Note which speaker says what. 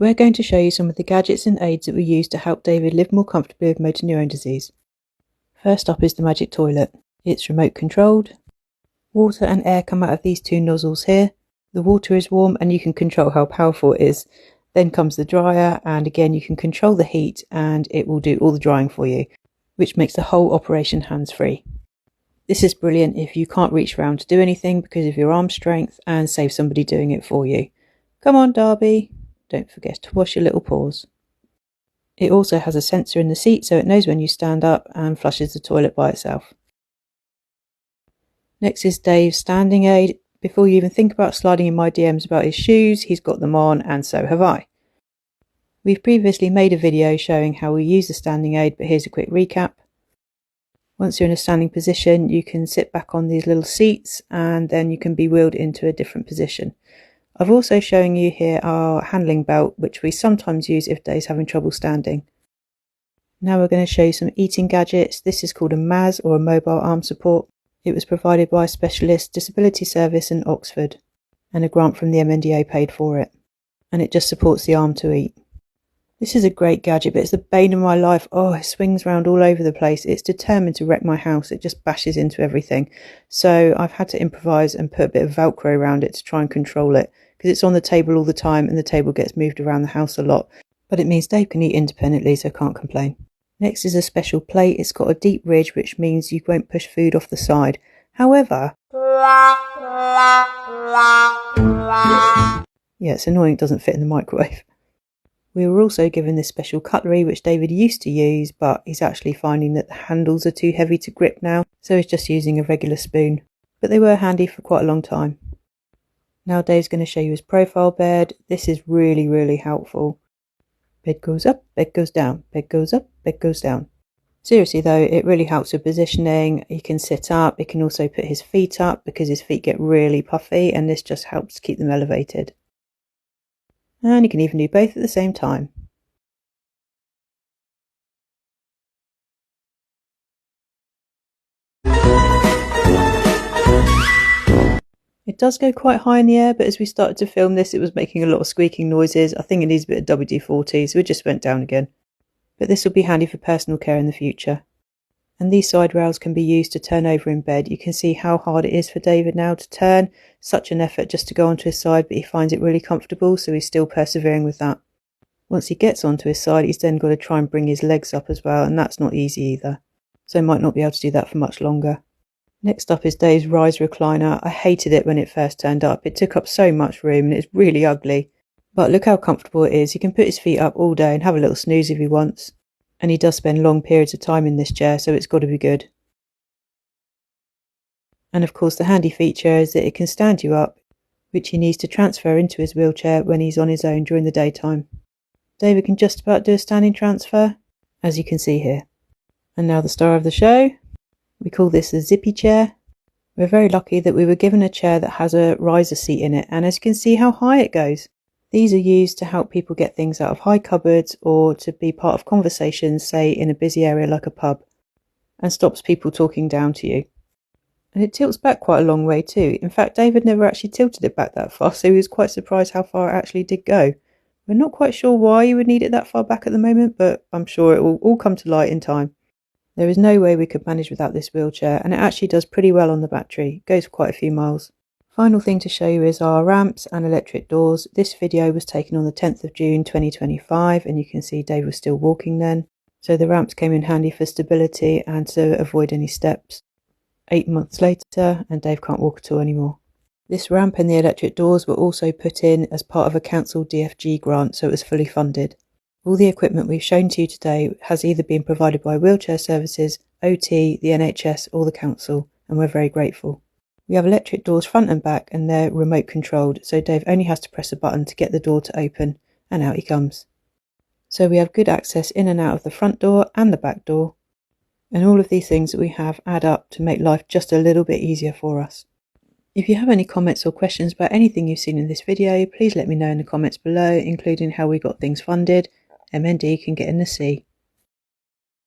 Speaker 1: We're going to show you some of the gadgets and aids that we use to help David live more comfortably with motor neurone disease. First up is the magic toilet. It's remote controlled. Water and air come out of these two nozzles here. The water is warm and you can control how powerful it is. Then comes the dryer, and again you can control the heat and it will do all the drying for you, which makes the whole operation hands-free. This is brilliant if you can't reach around to do anything because of your arm strength, and save somebody doing it for you. Come on, Darby. Don't forget to wash your little paws. It also has a sensor in the seat so it knows when you stand up and flushes the toilet by itself. Next is Dave's standing aid. Before you even think about sliding in my DMs about his shoes, he's got them on, and so have I. We've previously made a video showing how we use the standing aid, but here's a quick recap. Once you're in a standing position, you can sit back on these little seats and then you can be wheeled into a different position. I've also shown you here our handling belt, which we sometimes use if Dave's having trouble standing. Now we're going to show you some eating gadgets. This is called a MAS, or a mobile arm support. It was provided by a specialist disability service in Oxford, and a grant from the MND paid for it. And it just supports the arm to eat. This is a great gadget, but it's the bane of my life. Oh, it swings around all over the place. It's determined to wreck my house. It just bashes into everything. So I've had to improvise and put a bit of Velcro around it to try and control it, because it's on the table all the time and the table gets moved around the house a lot. But it means Dave can eat independently, so can't complain. Next is a special plate. It's got a deep ridge, which means you won't push food off the side. However, yeah, it's annoying it doesn't fit in the microwave. We were also given this special cutlery, which David used to use, but he's actually finding that the handles are too heavy to grip now, so he's just using a regular spoon. But they were handy for quite a long time. Now Dave's going to show you his profile bed. This is really, really helpful. Bed goes up, bed goes down, bed goes up, bed goes down. Seriously though, it really helps with positioning. He can sit up, he can also put his feet up because his feet get really puffy, and this just helps keep them elevated. And you can even do both at the same time. It does go quite high in the air, but as we started to film this, it was making a lot of squeaking noises. I think it needs a bit of WD-40, so it just went down again. But this will be handy for personal care in the future. And these side rails can be used to turn over in bed. You can see how hard it is for David now to turn. Such an effort just to go onto his side, but he finds it really comfortable, so he's still persevering with that. Once he gets onto his side, he's then got to try and bring his legs up as well, and that's not easy either. So might not be able to do that for much longer. Next up is Dave's rise recliner. I hated it when it first turned up. It took up so much room and it's really ugly. But look how comfortable it is. He can put his feet up all day and have a little snooze if he wants. And he does spend long periods of time in this chair, so it's got to be good. And of course the handy feature is that it can stand you up, which he needs to transfer into his wheelchair when he's on his own during the daytime. David can just about do a standing transfer, as you can see here. And now the star of the show. We call this a zippy chair. We're very lucky that we were given a chair that has a riser seat in it, and as you can see how high it goes. These are used to help people get things out of high cupboards or to be part of conversations, say in a busy area like a pub, and stops people talking down to you. And it tilts back quite a long way too. In fact, David never actually tilted it back that far, so he was quite surprised how far it actually did go. We're not quite sure why you would need it that far back at the moment, but I'm sure it will all come to light in time. There is no way we could manage without this wheelchair, and it actually does pretty well on the battery. It goes quite a few miles. Final thing to show you is our ramps and electric doors. This video was taken on the 10th of June 2025, and you can see Dave was still walking then. So the ramps came in handy for stability and to avoid any steps. 8 months later, and Dave can't walk at all anymore. This ramp and the electric doors were also put in as part of a council DFG grant, so it was fully funded. All the equipment we've shown to you today has either been provided by Wheelchair Services, OT, the NHS or the council, and we're very grateful. We have electric doors front and back, and they're remote controlled, so Dave only has to press a button to get the door to open, and out he comes. So we have good access in and out of the front door and the back door, and all of these things that we have add up to make life just a little bit easier for us. If you have any comments or questions about anything you've seen in this video, please let me know in the comments below, including how we got things funded. MND can get in the sea.